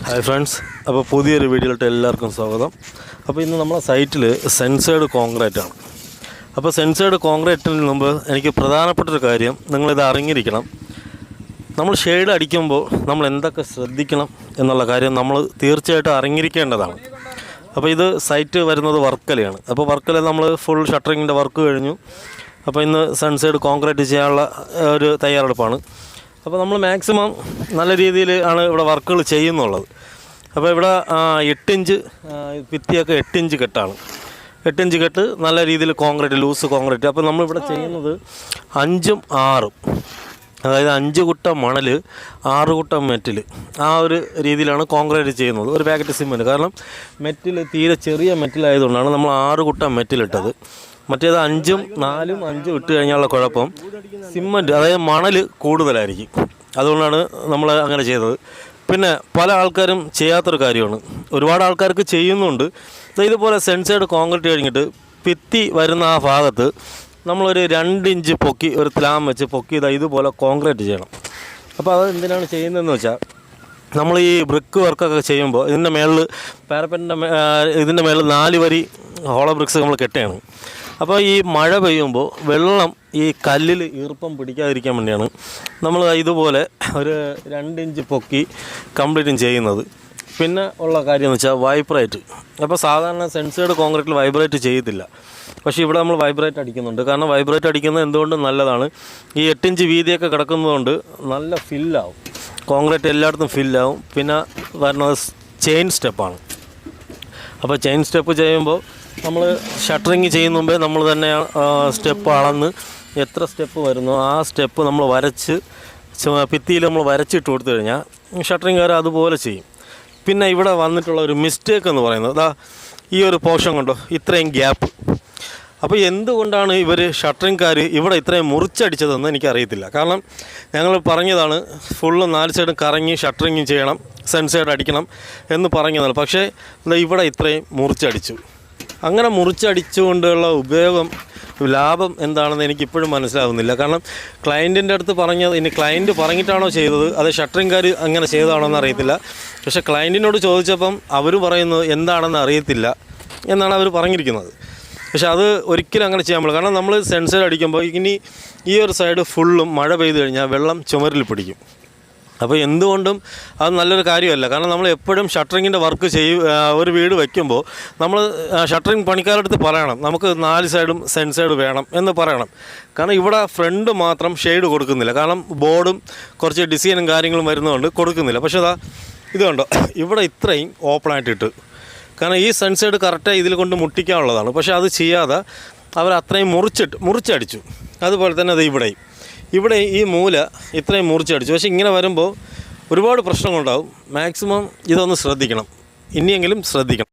Hi friends, അപ്പോൾ പുതിയൊരു വീഡിയോയിലോട്ട് എല്ലാവർക്കും സ്വാഗതം. അപ്പോൾ ഇന്ന് നമ്മളെ സൈറ്റിൽ സെൻസേർഡ് കോൺക്രീറ്റ് ആണ്. അപ്പോൾ സെൻസേർഡ് കോൺക്രീറ്റിന് മുമ്പ് എനിക്ക് പ്രധാനപ്പെട്ടൊരു കാര്യം നിങ്ങളിത് അറിഞ്ഞിരിക്കണം. നമ്മൾ ഷെയ്ഡ് അടിക്കുമ്പോൾ നമ്മൾ എന്തൊക്കെ ശ്രദ്ധിക്കണം എന്നുള്ള കാര്യം നമ്മൾ തീർച്ചയായിട്ടും അറിഞ്ഞിരിക്കേണ്ടതാണ്. അപ്പോൾ ഇത് സൈറ്റ് വരുന്നത് വർക്കലയാണ്. അപ്പോൾ വർക്കല നമ്മൾ ഫുൾ ഷട്ടറിങ്ങിൻ്റെ വർക്ക് കഴിഞ്ഞു. അപ്പോൾ ഇന്ന് സെൻസേർഡ് കോൺക്രീറ്റ് ചെയ്യാനുള്ള ഒരു തയ്യാറെടുപ്പാണ്. അപ്പോൾ നമ്മൾ മാക്സിമം നല്ല രീതിയിൽ ആണ് ഇവിടെ വർക്കുകൾ ചെയ്യുന്നുള്ളത്. അപ്പോൾ ഇവിടെ 8 ഇഞ്ച് ഭിത്തിയൊക്കെ 8 ഇഞ്ച് കെട്ടാണ്. 8 ഇഞ്ച് കെട്ട് നല്ല രീതിയിൽ കോൺക്രീറ്റ്, ലൂസ് കോൺക്രീറ്റ്. അപ്പോൾ നമ്മളിവിടെ ചെയ്യുന്നത് 5ഉം 6ഉം, അതായത് 5 കുട്ട മണൽ 6 കുട്ട മെറ്റിൽ, ആ ഒരു രീതിയിലാണ് കോൺക്രീറ്റ് ചെയ്യുന്നത്. ഒരു പാക്കറ്റ് സിമെൻറ്റ്. കാരണം മെറ്റിൽ തീരെ ചെറിയ മെറ്റിലായതുകൊണ്ടാണ് നമ്മൾ 6 കുട്ട മെറ്റിലിട്ടത്. മറ്റേത് 5ഉം 4ഉം 5ഉം ഇട്ട് കഴിഞ്ഞാലുള്ള കുഴപ്പം സിമൻറ്റ്, അതായത് മണൽ കൂടുതലായിരിക്കും. അതുകൊണ്ടാണ് നമ്മൾ അങ്ങനെ ചെയ്തത്. പിന്നെ പല ആൾക്കാരും ചെയ്യാത്തൊരു കാര്യമാണ്, ഒരുപാട് ആൾക്കാർക്ക് ചെയ്യുന്നുണ്ട്. ഇതുപോലെ സെൻസേർഡ് കോൺക്രീറ്റ് കഴിഞ്ഞിട്ട് ഭിത്തി വരുന്ന ആ ഭാഗത്ത് നമ്മളൊരു 2 ഇഞ്ച് പൊക്കി ഒരു സ്ലാം വെച്ച് പൊക്കി ഇതുപോലെ കോൺക്രീറ്റ് ചെയ്യണം. അപ്പോൾ അത് എന്തിനാണ് ചെയ്യുന്നതെന്ന് വെച്ചാൽ, നമ്മൾ ഈ ബ്രിക്ക് വർക്കൊക്കെ ചെയ്യുമ്പോൾ ഇതിൻ്റെ മേളിൽ പാരപ്പറ്റിൻ്റെ ഇതിൻ്റെ മേളിൽ 4 വരി ഹോളോ ബ്രിക്സ് നമ്മൾ കെട്ടുകയാണ്. അപ്പോൾ ഈ മഴ പെയ്യുമ്പോൾ വെള്ളം ഈ കല്ലിൽ ഈർപ്പം പിടിക്കാതിരിക്കാൻ വേണ്ടിയാണ് നമ്മൾ ഇതുപോലെ ഒരു 2 ഇഞ്ച് പൊക്കി കംപ്ലീറ്റും ചെയ്യുന്നത്. പിന്നെ ഉള്ള കാര്യം എന്ന് വെച്ചാൽ വൈബ്രേറ്റ്. അപ്പോൾ സാധാരണ സെൻസേർഡ് കോൺക്രീറ്റിൽ വൈബ്രേറ്റ് ചെയ്യത്തില്ല, പക്ഷേ ഇവിടെ നമ്മൾ വൈബ്രേറ്റ് അടിക്കുന്നുണ്ട്. കാരണം വൈബ്രേറ്റ് അടിക്കുന്നത് എന്തുകൊണ്ടും നല്ലതാണ്. ഈ 8 ഇഞ്ച് വീതിയൊക്കെ കിടക്കുന്നതുകൊണ്ട് നല്ല ഫില്ലാവും, കോൺക്രീറ്റ് എല്ലായിടത്തും ഫില്ലാവും. പിന്നെ വരുന്നത് ചെയിൻ സ്റ്റെപ്പാണ്. അപ്പോൾ ചെയിൻ സ്റ്റെപ്പ് ചെയ്യുമ്പോൾ നമ്മൾ ഷട്ടറിങ് ചെയ്യുന്ന മുമ്പേ നമ്മൾ തന്നെ സ്റ്റെപ്പ് അളന്ന് എത്ര സ്റ്റെപ്പ് വരുന്നു ആ സ്റ്റെപ്പ് നമ്മൾ വരച്ച് ഭിത്തിയിൽ നമ്മൾ വരച്ചിട്ട് കൊടുത്തു കഴിഞ്ഞാൽ ഷട്ടറിങ്ങുകാർ അതുപോലെ ചെയ്യും. പിന്നെ ഇവിടെ വന്നിട്ടുള്ള ഒരു മിസ്റ്റേക്ക് എന്ന് പറയുന്നത് ഈ ഒരു പോർഷൻ കൊണ്ടോ ഇത്രയും ഗ്യാപ്പ്. അപ്പോൾ എന്തുകൊണ്ടാണ് ഇവർ ഷട്ടറിങ്കാർ ഇവിടെ ഇത്രയും മുറിച്ചടിച്ചതെന്ന് എനിക്കറിയത്തില്ല. കാരണം ഞങ്ങൾ പറഞ്ഞതാണ് ഫുള്ള് 4 സൈഡും കറങ്ങി ഷട്ടറിങ് ചെയ്യണം, സെൻസേർഡ് അടിക്കണം എന്ന് പറഞ്ഞതാണ്. പക്ഷേ ഇവിടെ ഇത്രയും മുറിച്ചടിച്ചു. അങ്ങനെ മുറിച്ചടിച്ചുകൊണ്ടുള്ള ഉപയോഗം, ലാഭം എന്താണെന്ന് എനിക്കിപ്പോഴും മനസ്സിലാകുന്നില്ല. കാരണം ക്ലയൻറ്റിൻ്റെ അടുത്ത് പറഞ്ഞത്, ഇനി ക്ലയൻറ്റ് പറഞ്ഞിട്ടാണോ ചെയ്തത് അത് ഷട്ടറിങ്കാർ അങ്ങനെ ചെയ്തതാണോ എന്ന് അറിയത്തില്ല. പക്ഷേ ക്ലയൻറ്റിനോട് ചോദിച്ചപ്പം അവർ പറയുന്നത് എന്താണെന്ന് അറിയത്തില്ല എന്നാണ് അവർ പറഞ്ഞിരിക്കുന്നത്. പക്ഷെ അത് ഒരിക്കലും അങ്ങനെ ചെയ്യാൻ പറ്റില്ല. കാരണം നമ്മൾ സെൻസർ അടിക്കുമ്പോൾ ഇനി ഈ ഒരു സൈഡ് ഫുള്ളും മഴ പെയ്തു കഴിഞ്ഞാൽ വെള്ളം ചുമരിൽ പിടിക്കും. അപ്പോൾ എന്തുകൊണ്ടും അത് നല്ലൊരു കാര്യമല്ല. കാരണം നമ്മൾ എപ്പോഴും ഷട്ടറിങ്ങിൻ്റെ വർക്ക് ഒരു വീട് വയ്ക്കുമ്പോൾ നമ്മൾ ഷട്ടറിങ് പണിക്കാരടുത്ത് പറയണം, നമുക്ക് 4 സൈഡും സെൻസേർഡ് വേണം എന്ന് പറയണം. കാരണം ഇവിടെ ഫ്രണ്ട് മാത്രം ഷെയ്ഡ് കൊടുക്കുന്നില്ല. കാരണം ബോർഡും കുറച്ച് ഡിസൈനും കാര്യങ്ങളും വരുന്നതുകൊണ്ട് കൊടുക്കുന്നില്ല. പക്ഷേ ഇത് കണ്ടോ, ഇവിടെ ഇത്രയും ഓപ്പണായിട്ടിട്ട്. കാരണം ഈ സെൻസേർഡ് കറക്റ്റായി ഇതിൽ കൊണ്ട് മുട്ടിക്കാനുള്ളതാണ്. പക്ഷേ അത് ചെയ്യാതെ അവർ അത്രയും മുറിച്ചടിച്ചു. അതുപോലെ തന്നെ അത് ഇവിടെ ഈ മൂല ഇത്രയും മുറിച്ചടിച്ചു. പക്ഷേ ഇങ്ങനെ വരുമ്പോൾ ഒരുപാട് പ്രശ്നങ്ങളുണ്ടാവും. മാക്സിമം ഇതൊന്ന് ശ്രദ്ധിക്കണം, ഇനിയെങ്കിലും ശ്രദ്ധിക്കണം.